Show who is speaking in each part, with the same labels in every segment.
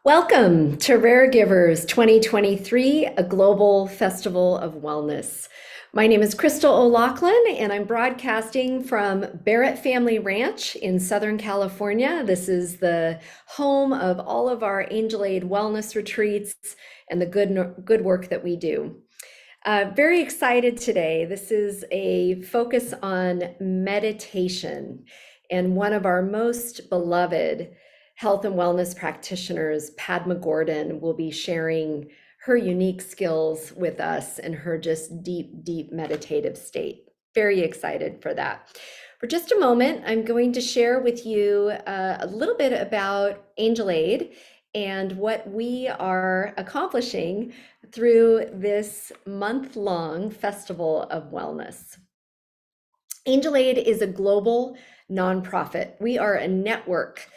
Speaker 1: Welcome to Raregivers 2023, a global festival of wellness. My name is Crystal O'Loughlin, and I'm broadcasting from Barrett Family Ranch in Southern California. This is the home of all of our Angel Aid wellness retreats and the good work that we do. Very excited today. This is a focus on meditation, and one of our most beloved health and wellness practitioners, Padma Gordon, will be sharing her unique skills with us and her just deep meditative state. Very excited for that. For just a moment, I'm going to share with you a little bit about Angel Aid and what we are accomplishing through this month-long festival of wellness. Angel Aid is a global nonprofit. We are a network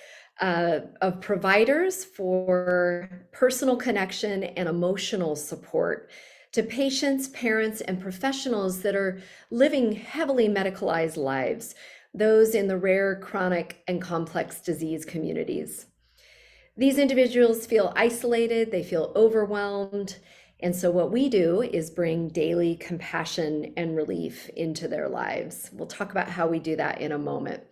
Speaker 1: of providers for personal connection and emotional support to patients, parents, and professionals that are living heavily medicalized lives, those in the rare, chronic, and complex disease communities. These individuals feel isolated, they feel overwhelmed, and so what we do is bring daily compassion and relief into their lives. We'll talk about how we do that in a moment.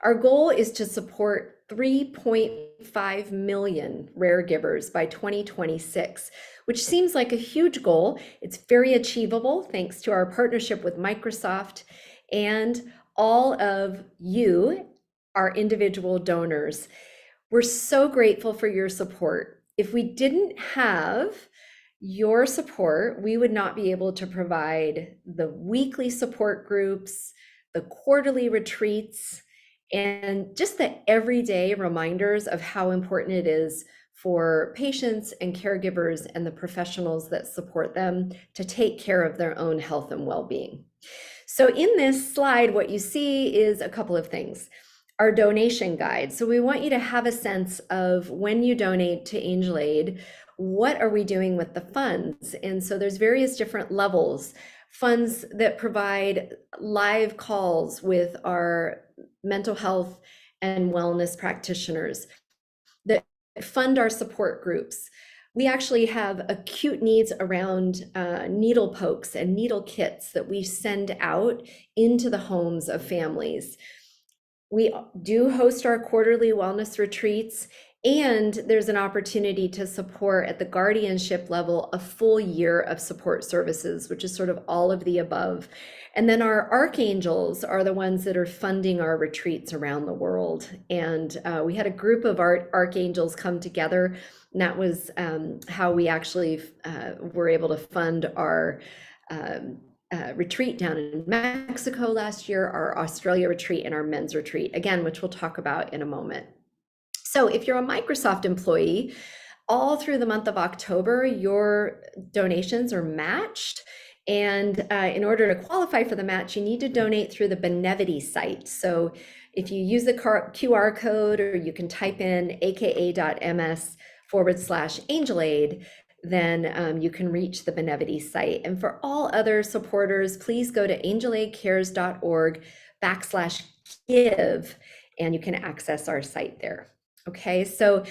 Speaker 1: Our goal is to support 3.5 million rare givers by 2026, which seems like a huge goal. It's very achievable thanks to our partnership with Microsoft and all of you, our individual donors. We're so grateful for your support. If we didn't have your support, we would not be able to provide the weekly support groups, the quarterly retreats, and just the everyday reminders of how important it is for patients and caregivers and the professionals that support them to take care of their own health and well-being. So in this slide, what you see is a couple of things. Our donation guide. So we want you to have a sense of when you donate to Angel Aid, what are we doing with the funds? And so there's various different levels. Funds that provide live calls with our mental health and wellness practitioners, that fund our support groups. We actually have acute needs around needle pokes and needle kits that we send out into the homes of families. We do host our quarterly wellness retreats, and there's an opportunity to support at the guardianship level a full year of support services, which is sort of all of the above. And then our archangels are the ones that are funding our retreats around the world. And we had a group of archangels come together, and that was how we actually were able to fund our retreat down in Mexico last year, our Australia retreat, and our men's retreat, again, which we'll talk about in a moment. So if you're a Microsoft employee, all through the month of October, your donations are matched. And in order to qualify for the match, you need to donate through the Benevity site. So if you use the QR code, or you can type in aka.ms/Angel Aid, then you can reach the Benevity site. And for all other supporters, please go to angelaidcares.org/give, and you can access our site there. Okay, so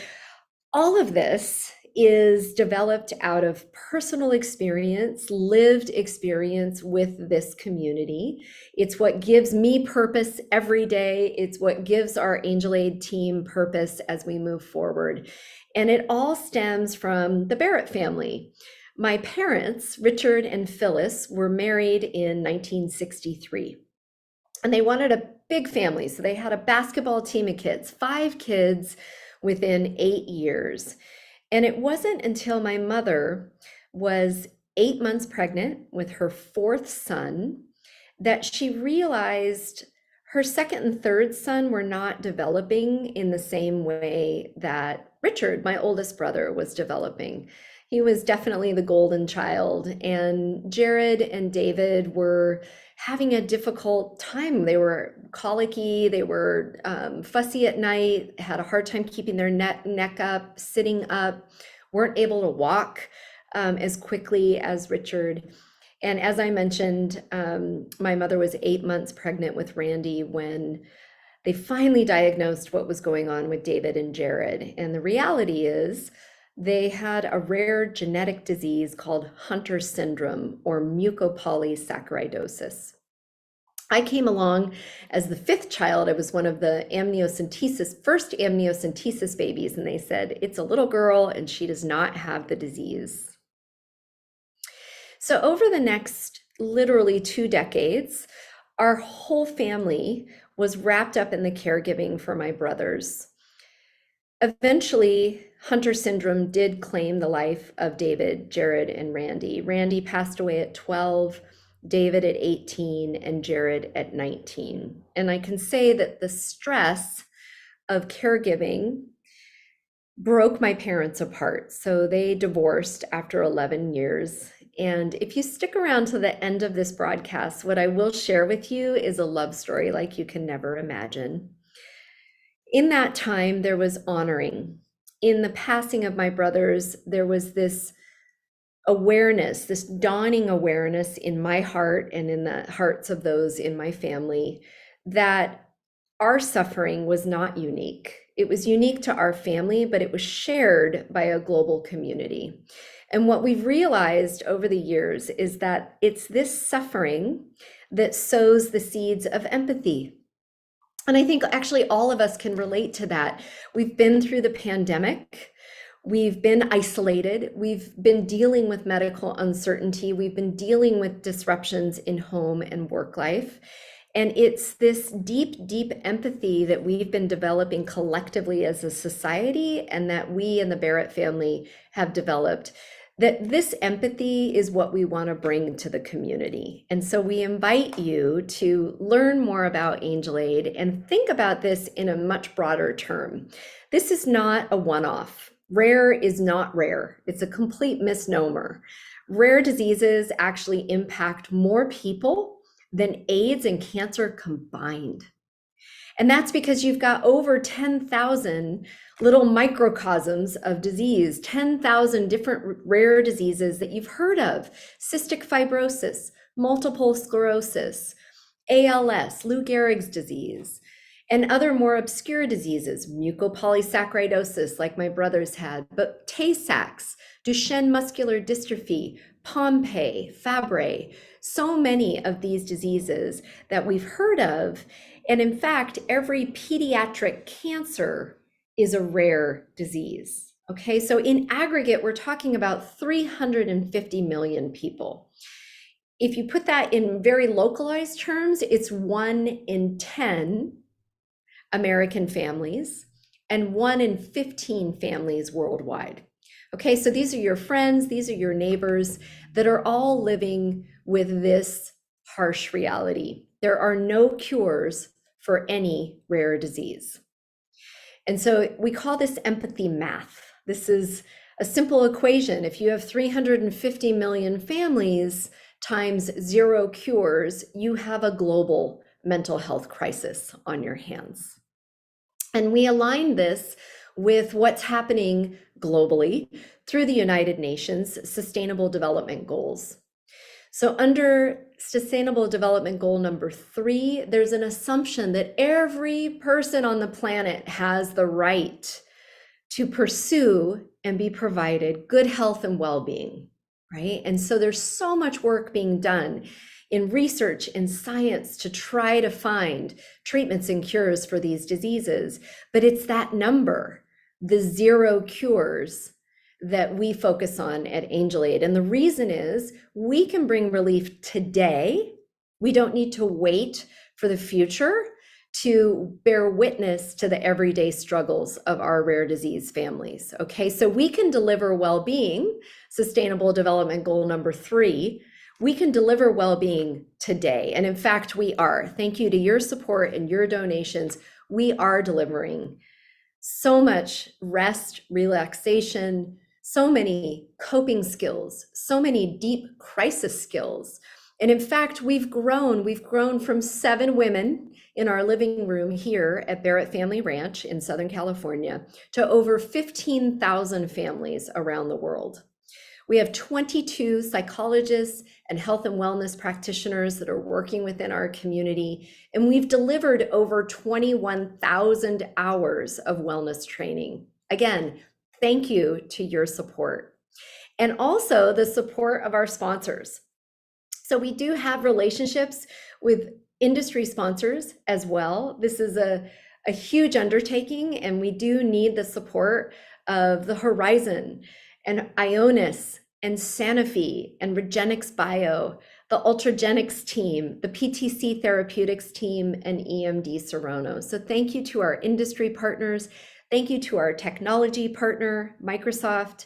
Speaker 1: all of this is developed out of personal experience, lived experience with this community. It's what gives me purpose every day. It's what gives our Angel Aid team purpose as we move forward. And it all stems from the Barrett family. My parents, Richard and Phyllis, were married in 1963. And they wanted a big family. So they had a basketball team of kids, 5 kids within 8 years. And it wasn't until my mother was 8 months pregnant with her 4th son that she realized her 2nd and 3rd son were not developing in the same way that Richard, my oldest brother, was developing. He was definitely the golden child, and Jared and David were having a difficult time. They were colicky, they were fussy at night, had a hard time keeping their neck up, sitting up, weren't able to walk as quickly as Richard. And as I mentioned, my mother was 8 months pregnant with Randy when they finally diagnosed what was going on with David and Jared. And the reality is They had a rare genetic disease called Hunter syndrome or mucopolysaccharidosis. I came along as the fifth child. I was one of the first amniocentesis babies, and they said, it's a little girl and she does not have the disease. So over the next literally 2 decades, our whole family was wrapped up in the caregiving for my brothers. Eventually, Hunter syndrome did claim the life of David, Jared, and Randy. Randy passed away at 12, David at 18, and Jared at 19. And I can say that the stress of caregiving broke my parents apart. So they divorced after 11 years. And if you stick around to the end of this broadcast, what I will share with you is a love story like you can never imagine. In that time, there was honoring. In the passing of my brothers, there was this awareness, this dawning awareness in my heart and in the hearts of those in my family that our suffering was not unique. It was unique to our family, but it was shared by a global community. And what we've realized over the years is that it's this suffering that sows the seeds of empathy. And I think actually all of us can relate to that. We've been through the pandemic. We've been isolated. We've been dealing with medical uncertainty. We've been dealing with disruptions in home and work life. And it's this deep, deep empathy that we've been developing collectively as a society, and that we in the Barrett family have developed, that this empathy is what we want to bring to the community. And so we invite you to learn more about Angel Aid and think about this in a much broader term. This is not a one-off. Rare is not rare. It's a complete misnomer. Rare diseases actually impact more people than AIDS and cancer combined. And that's because you've got over 10,000 little microcosms of disease, 10,000 different rare diseases that you've heard of: cystic fibrosis, multiple sclerosis, ALS, Lou Gehrig's disease, and other more obscure diseases, mucopolysaccharidosis like my brothers had, but Tay-Sachs, Duchenne muscular dystrophy, Pompe, Fabry, so many of these diseases that we've heard of. And in fact, every pediatric cancer is a rare disease. Okay, so in aggregate, we're talking about 350 million people. If you put that in very localized terms, it's 1 in 10 American families and 1 in 15 families worldwide. Okay, so these are your friends, these are your neighbors that are all living with this harsh reality. There are no cures for any rare disease. And so we call this empathy math. This is a simple equation. If you have 350 million families times 0 cures, you have a global mental health crisis on your hands. And we align this with what's happening globally through the United Nations Sustainable Development Goals. So under Sustainable Development Goal number 3, there's an assumption that every person on the planet has the right to pursue and be provided good health and well-being, right? And so there's so much work being done in research and science to try to find treatments and cures for these diseases. But it's that number, the 0 cures, that we focus on at Angel Aid. And the reason is we can bring relief today. We don't need to wait for the future to bear witness to the everyday struggles of our rare disease families. Okay, so we can deliver well-being, Sustainable Development Goal number 3. We can deliver well-being today. And in fact, we are. Thank you to your support and your donations. We are delivering so much rest, relaxation, so many coping skills, so many deep crisis skills. And in fact, we've grown from 7 women in our living room here at Barrett Family Ranch in Southern California to over 15,000 families around the world. We have 22 psychologists and health and wellness practitioners that are working within our community, and we've delivered over 21,000 hours of wellness training. Again, Thank you to your support and also the support of our sponsors. So we do have relationships with industry sponsors as well. This is a huge undertaking, and we do need the support of the Horizon and Ionis and Sanofi and Regenix Bio, the Ultragenics team, the PTC Therapeutics team, and EMD Serono. So thank you to our industry partners. Thank you to our technology partner, Microsoft,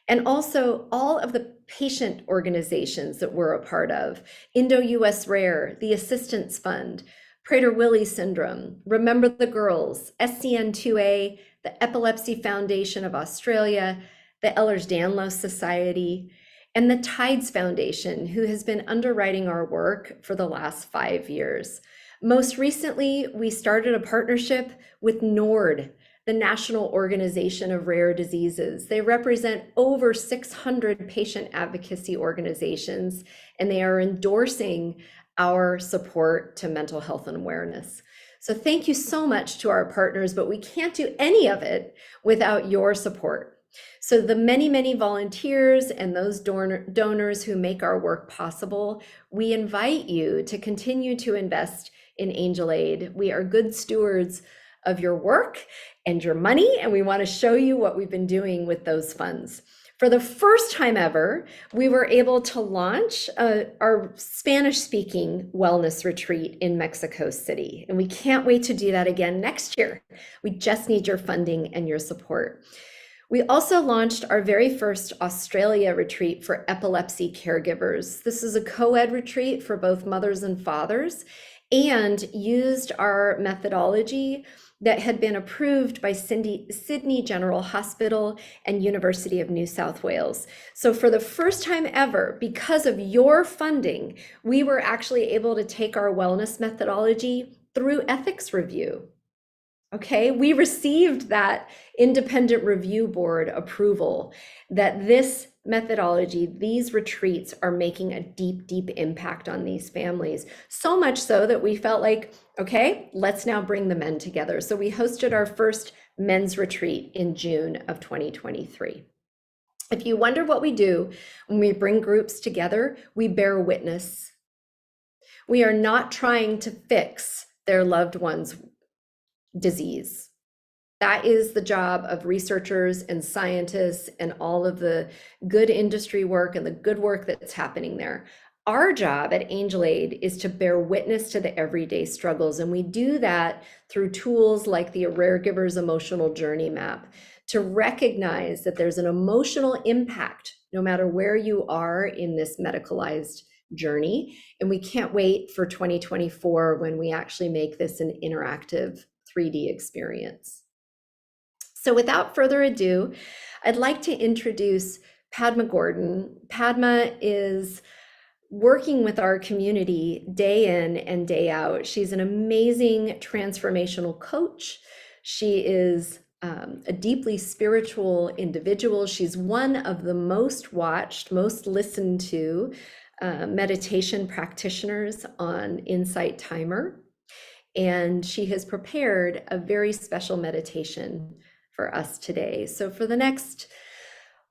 Speaker 1: and also all of the patient organizations that we're a part of: Indo-US Rare, the Assistance Fund, Prader-Willi Syndrome, Remember the Girls, SCN2A, the Epilepsy Foundation of Australia, the Ehlers-Danlos Society, and the Tides Foundation, who has been underwriting our work for the last 5 years. Most recently, we started a partnership with NORD, the National Organization of Rare Diseases. They represent over 600 patient advocacy organizations, and they are endorsing our support to mental health and awareness. So thank you so much to our partners, but we can't do any of it without your support. So the many, many volunteers and those donors who make our work possible, we invite you to continue to invest in Angel Aid. We are good stewards of your work and your money, and we want to show you what we've been doing with those funds. For the first time ever, we were able to launch our Spanish-speaking wellness retreat in Mexico City, and we can't wait to do that again next year. We just need your funding and your support. We also launched our very first Australia retreat for epilepsy caregivers. This is a co-ed retreat for both mothers and fathers, and used our methodology that had been approved by Sydney General Hospital and University of New South Wales. So for the first time ever, because of your funding, we were actually able to take our wellness methodology through ethics review. Okay, we received that independent review board approval that this methodology, these retreats are making a deep, deep impact on these families. So much so that we felt like, okay, let's now bring the men together. So we hosted our first men's retreat in June of 2023. If you wonder what we do when we bring groups together, we bear witness. We are not trying to fix their loved ones' disease. That is the job of researchers and scientists and all of the good industry work and the good work that's happening there. Our job at Angel Aid is to bear witness to the everyday struggles, and we do that through tools like the Raregivers emotional journey map to recognize that there's an emotional impact no matter where you are in this medicalized journey. And we can't wait for 2024 when we actually make this an interactive 3D experience. So without further ado, I'd like to introduce Padma Gordon. Padma is working with our community day in and day out. She's an amazing transformational coach. She is a deeply spiritual individual. She's one of the most watched, most listened to meditation practitioners on Insight Timer. And she has prepared a very special meditation for us today. So for the next,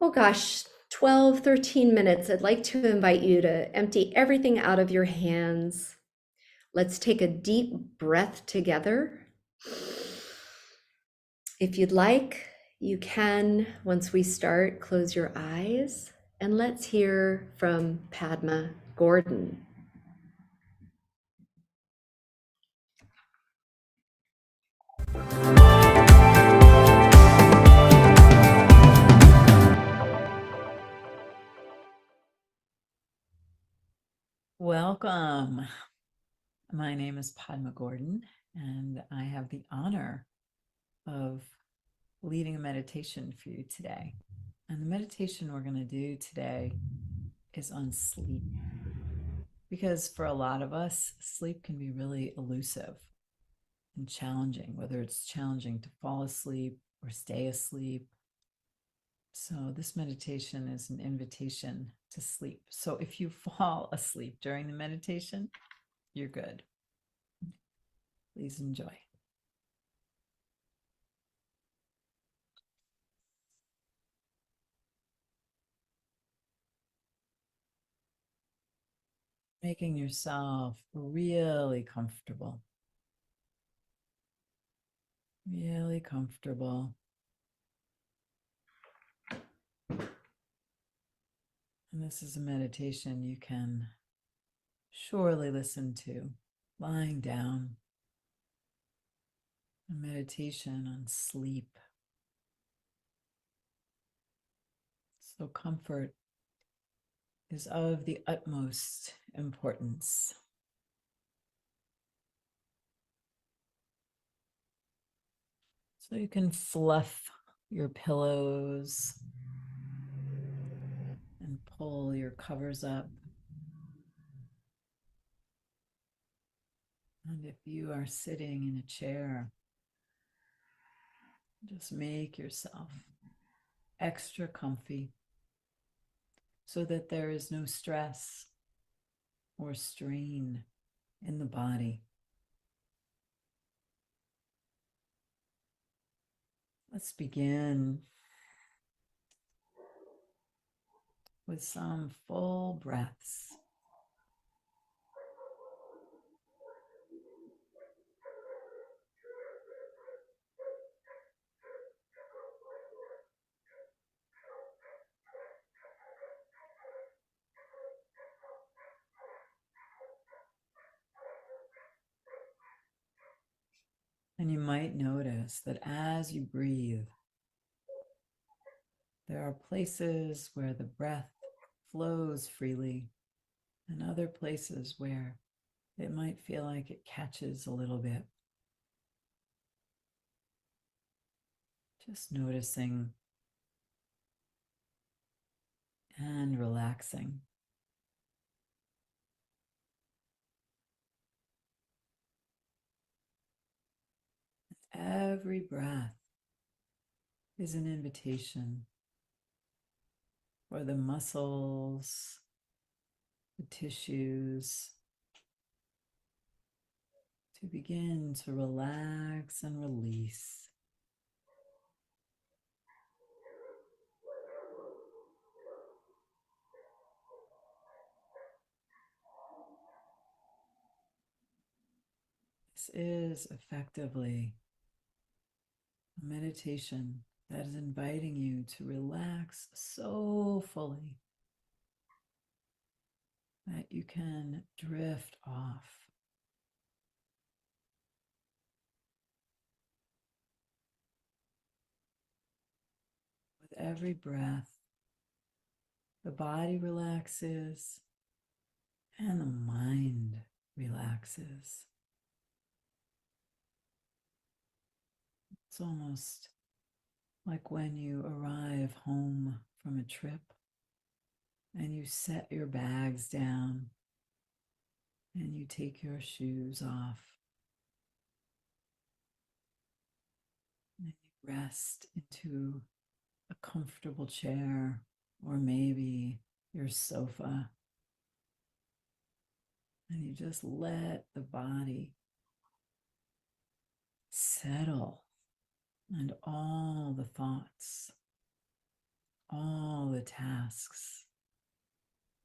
Speaker 1: 12, 13 minutes, I'd like to invite you to empty everything out of your hands. Let's take a deep breath together. If you'd like, you can, once we start, close your eyes, and let's hear from Padma Gordon.
Speaker 2: Welcome. My name is Padma Gordon, and I have the honor of leading a meditation for you today. And the meditation we're going to do today is on sleep. Because for a lot of us, sleep can be really elusive and challenging, whether it's challenging to fall asleep or stay asleep. So this meditation is an invitation to sleep. So if you fall asleep during the meditation, you're good. Please enjoy. making yourself really comfortable. Really comfortable. And this is a meditation you can surely listen to lying down. A meditation on sleep. So comfort is of the utmost importance. So you can fluff your pillows and pull your covers up. And if you are sitting in a chair, just make yourself extra comfy so that there is no stress or strain in the body. Let's begin with some full breaths. And you might notice that as you breathe, there are places where the breath flows freely and other places where it might feel like it catches a little bit. Just noticing and relaxing. Every breath is an invitation for the muscles, the tissues to begin to relax and release. This is effectively a meditation that is inviting you to relax so fully that you can drift off. With every breath, the body relaxes and the mind relaxes. It's almost like when you arrive home from a trip and you set your bags down and you take your shoes off and you rest into a comfortable chair or maybe your sofa, and you just let the body settle and all the thoughts, all the tasks,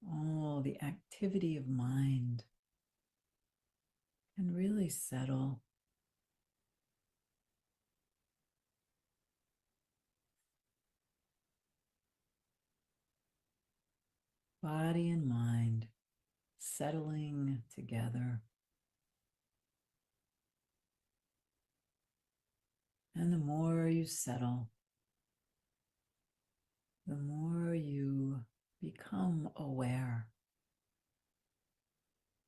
Speaker 2: all the activity of mind can really settle. Body and mind settling together. And the more you settle, the more you become aware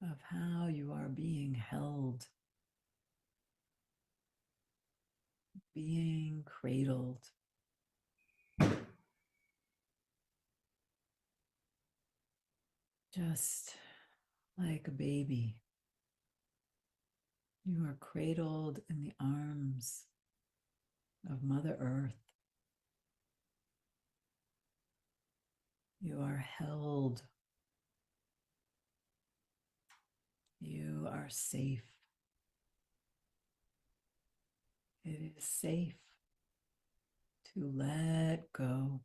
Speaker 2: of how you are being held, being cradled. Just like a baby, you are cradled in the arms of Mother Earth. You are held. You are safe. It is safe to let go.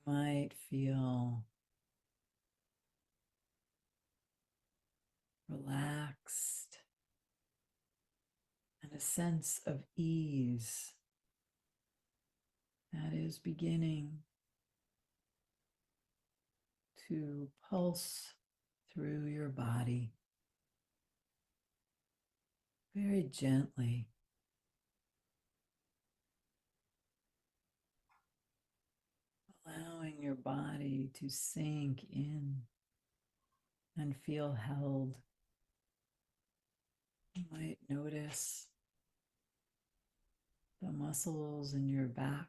Speaker 2: might feel relaxed and a sense of ease that is beginning to pulse through your body very gently, allowing your body to sink in and feel held. You might notice the muscles in your back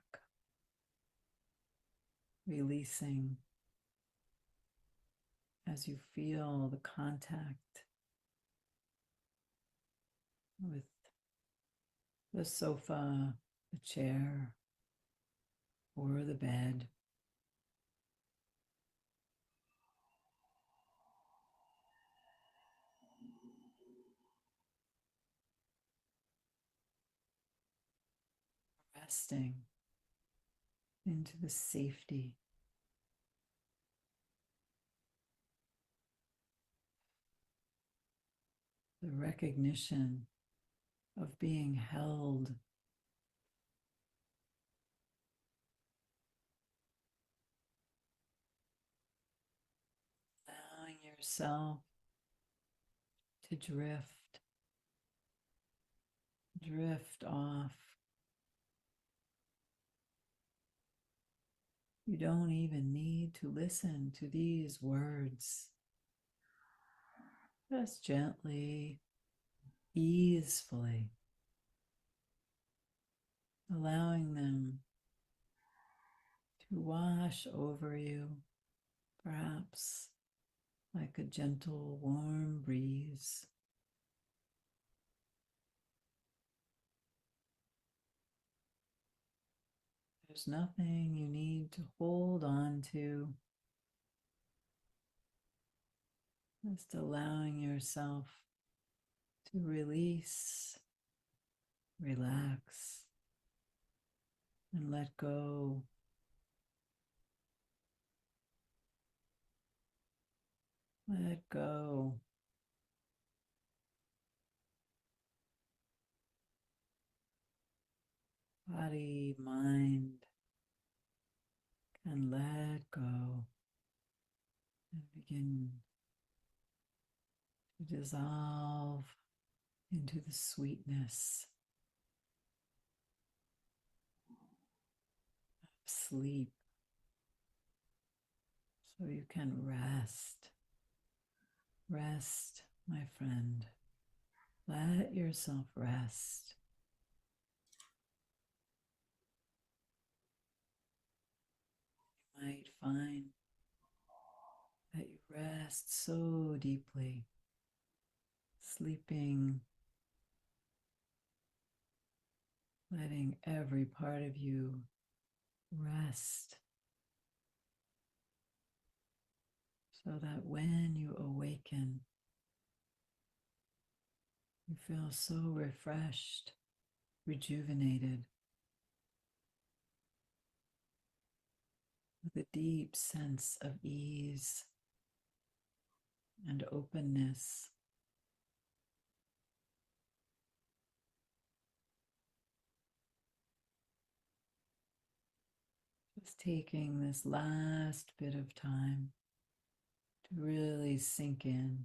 Speaker 2: releasing as you feel the contact with the sofa, the chair, or the bed. Resting into the safety, the recognition of being held, allowing yourself to drift off. You don't even need to listen to these words. Just gently, easefully, allowing them to wash over you, perhaps like a gentle, warm breeze. There's nothing you need to hold on to. Just allowing yourself to release, relax, and let go. Let go. Body, mind can let go and begin to dissolve into the sweetness of sleep, so you can rest. Rest, my friend. Let yourself rest. You might find that you rest so deeply, sleeping, letting every part of you rest, so that when you awaken, you feel so refreshed, rejuvenated, with a deep sense of ease and openness. Just taking this last bit of time to really sink into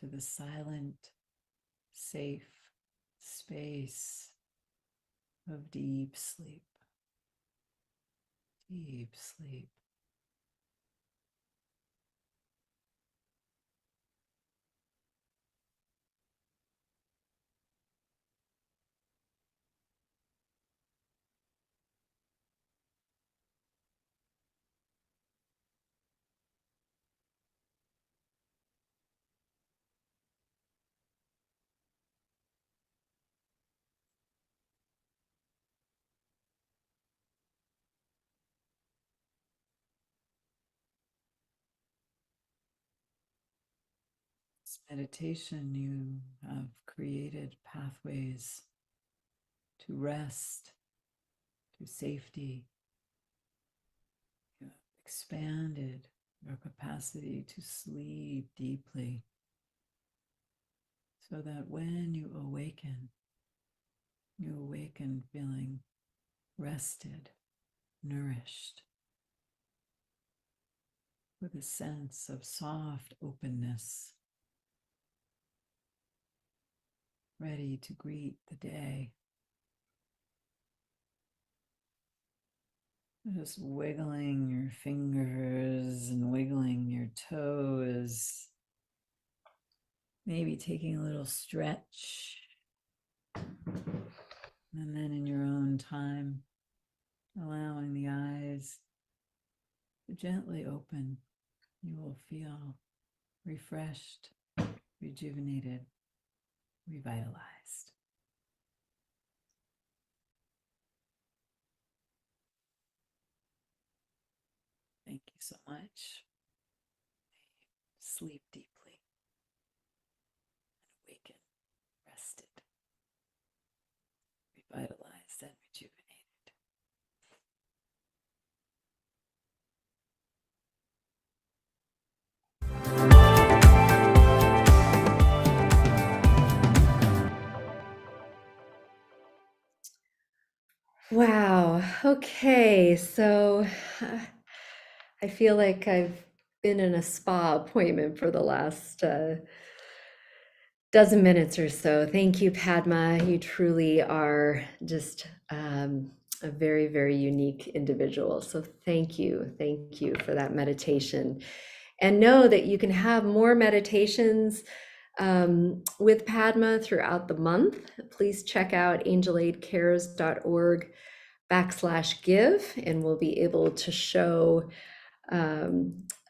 Speaker 2: the silent, safe space of deep sleep, deep sleep. This meditation, you have created pathways to rest, to safety. You have expanded your capacity to sleep deeply, so that when you awaken feeling rested, nourished, with a sense of soft openness, ready to greet the day. Just wiggling your fingers and wiggling your toes, maybe taking a little stretch, and then in your own time, allowing the eyes to gently open. You will feel refreshed, rejuvenated, revitalized. Thank you so much. Sleep deeply and awaken, rested, revitalized, and rejuvenated.
Speaker 1: Wow. Okay. So I feel like I've been in a spa appointment for the last dozen minutes or so. Thank you, Padma. You truly are just a very, very unique individual. So thank you. Thank you for that meditation. And know that you can have more meditations with Padma throughout the month. Please check out angelaidcares.org/give, and we'll be able to show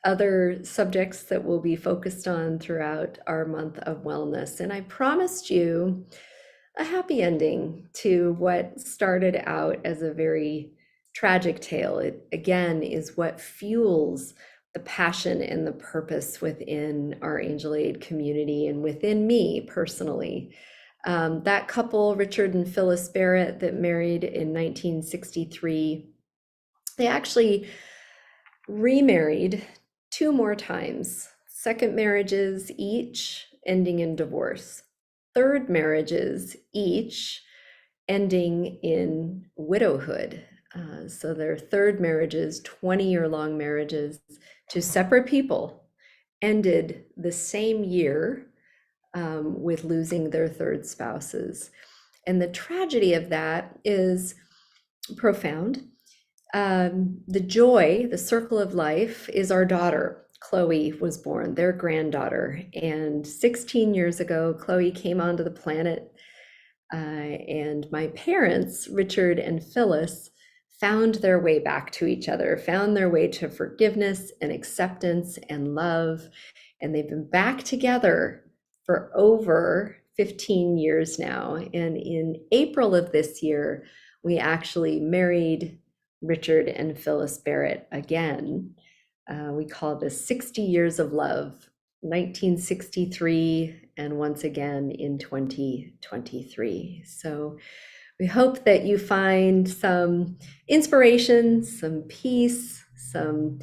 Speaker 1: other subjects that we'll be focused on throughout our month of wellness. And I promised you a happy ending to what started out as a very tragic tale. It again is what fuels the passion and the purpose within our Angel Aid community and within me personally. That couple, Richard and Phyllis Barrett, that married in 1963, they actually remarried 2 more times, second marriages each ending in divorce, third marriages each ending in widowhood. So their third marriages, 20-year-long marriages to separate people, ended the same year with losing their third spouses. And the tragedy of that is profound. The joy, the circle of life, is our daughter. Chloe was born, their granddaughter. And 16 years ago, Chloe came onto the planet. And my parents, Richard and Phyllis, found their way back to each other, found their way to forgiveness and acceptance and love. And they've been back together for over 15 years now. And in April of this year, we actually married Richard and Phyllis Barrett again. We call this 60 Years of Love, 1963, and once again in 2023. So we hope that you find some inspiration, some peace, some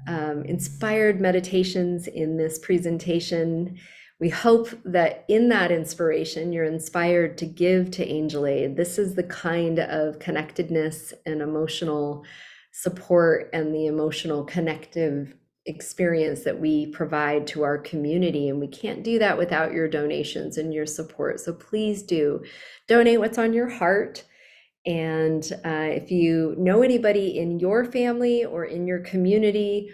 Speaker 1: inspired meditations in this presentation. We hope that in that inspiration, you're inspired to give to Angel Aid. This is the kind of connectedness and emotional support and the emotional connective experience that we provide to our community. And we can't do that without your donations and your support. So please do donate what's on your heart. And if you know anybody in your family or in your community,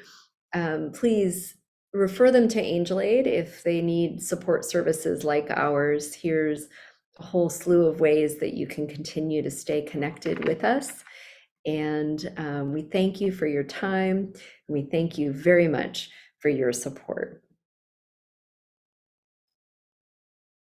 Speaker 1: please refer them to Angel Aid if they need support services like ours. Here's a whole slew of ways that you can continue to stay connected with us. And we thank you for your time. We thank you very much for your support.